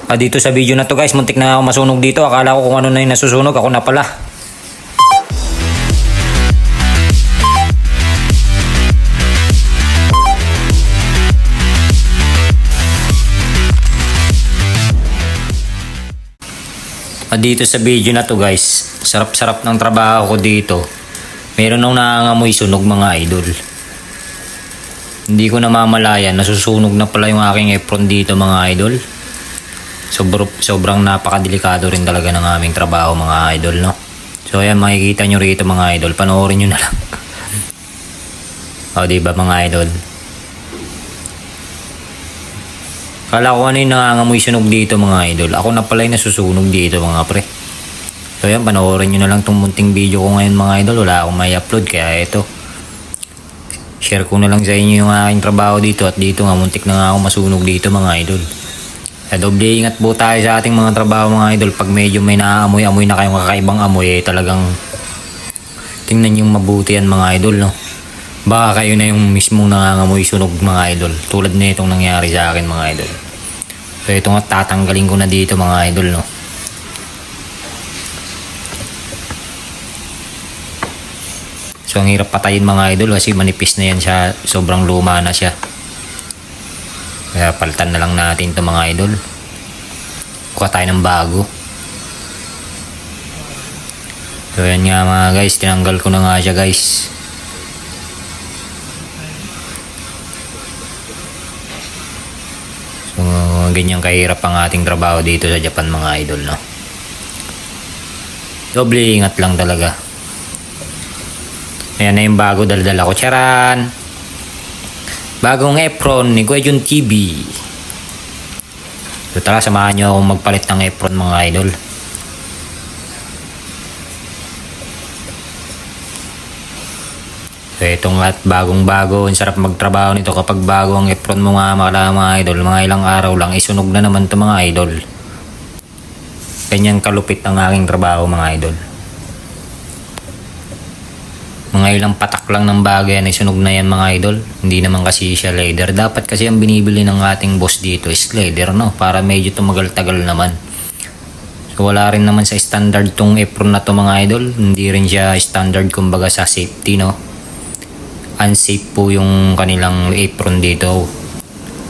Dito sa video na to guys, muntik na ako masunog dito. Akala ko kung ano na yung nasusunog, ako na pala. Dito sa video na to guys, sarap-sarap ng trabaho ko dito. Meron nang nangangamoy sunog mga idol. Hindi ko namamalayan, nasusunog na pala yung aking apron dito mga idol. Sobrang napakadelikado rin talaga ng aming trabaho mga idol, no? So ayan, makikita nyo rito mga idol, panoorin nyo na lang. O diba mga idol? Kala ko ano yung nangangamoy sunog dito mga idol. Ako na pala yung nasusunog dito mga pre. So ayan, panoorin nyo na lang itong munting video ko ngayon mga idol. Wala akong may upload kaya ito. Share ko na lang sa inyo yung aking trabaho dito. At dito nga, muntik na nga ako masunog dito mga idol. Doble ingat po tayo sa ating mga trabaho mga idol. Pag medyo may naaamoy-amoy na kayong kakaibang amoy, talagang tingnan yung mabuti yan mga idol, no? Baka kayo na yung mismong nangangamoy sunog mga idol. Tulad na itong nangyari sa akin mga idol. So ito nga, tatanggalin ko na dito mga idol, no? So ang hirap patayin mga idol kasi manipis na yan siya. Sobrang luma na siya. Kaya palitan na lang natin ito mga idol. Kuha tayo ng bago. So yan nga mga guys, tinanggal ko na nga siya guys. So ganyan kahirap ang ating trabaho dito sa Japan mga idol, no? Doble ingat lang talaga. Ayan na yung bago, daldala ko. Charan! Bagong apron ni Kuya Jun TV. So tara, samahan nyo akong magpalit ng apron mga idol. So itong at bagong bago. Ang sarap magtrabaho nito kapag bago ang apron mo nga mga idol. Mga ilang araw lang isunog na naman ito mga idol. Ganyan kalupit ang aking trabaho mga idol. Mga ilang patak lang ng bagay yan, isunog na yan mga idol. Hindi naman kasi siya leather. Dapat kasi ang binibili ng ating boss dito is leather, no? Para medyo tumagal-tagal naman. So wala rin naman sa standard tong apron na to mga idol. Hindi rin siya standard kumbaga sa safety, no? Unsafe po yung kanilang apron dito.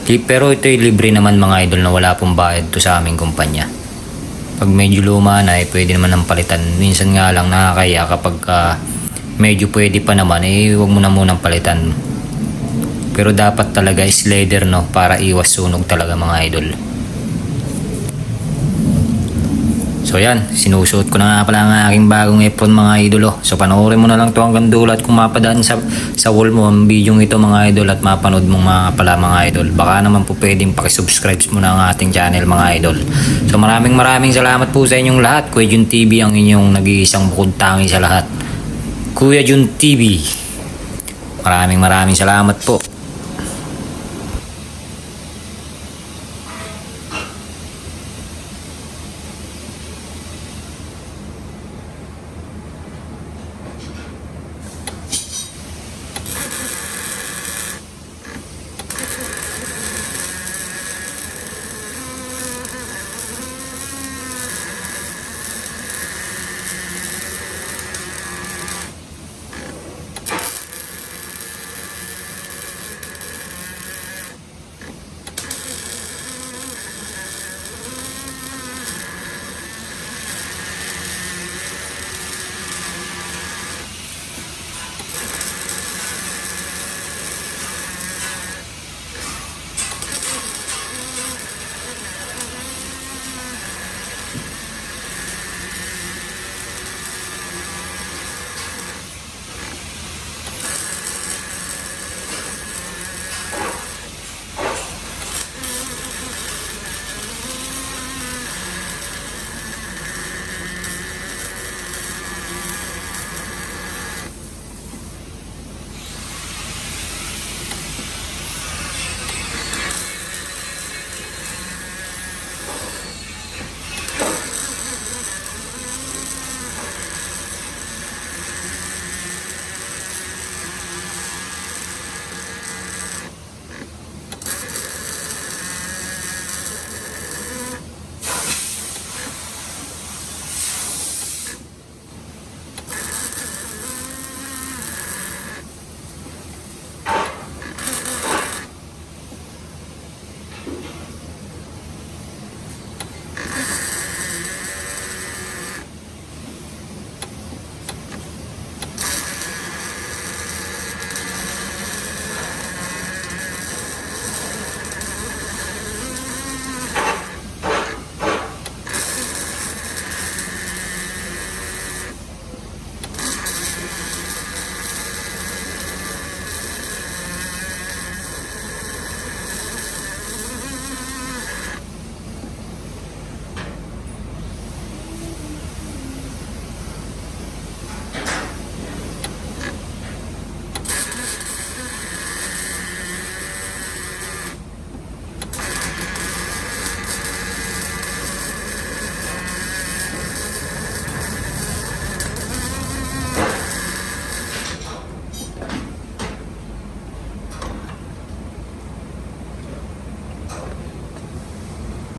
Pero ito'y libre naman mga idol na wala pong bayad to sa aming kumpanya. Pag medyo luma na, pwede naman ng palitan. Minsan nga lang nakakaya kapag medyo pwede pa naman, huwag mo na munang palitan. Pero dapat talaga is leather, no? Para iwas sunog talaga mga idol. So yan, sinusuot ko na nga pala ang aking bagong apron mga idol. So panoorin mo na lang to hanggang dulo at kung mapadaan sa wall mo ang video ito mga idol at mapanood mo mga pala mga idol, baka naman po pwedeng pakisubscribe mo na ang ating channel mga idol. So maraming salamat po sa inyong lahat. Kuya Jun TV ang inyong nag-iisang bukod tangi sa lahat. Kuya Jun TV. Maraming salamat po.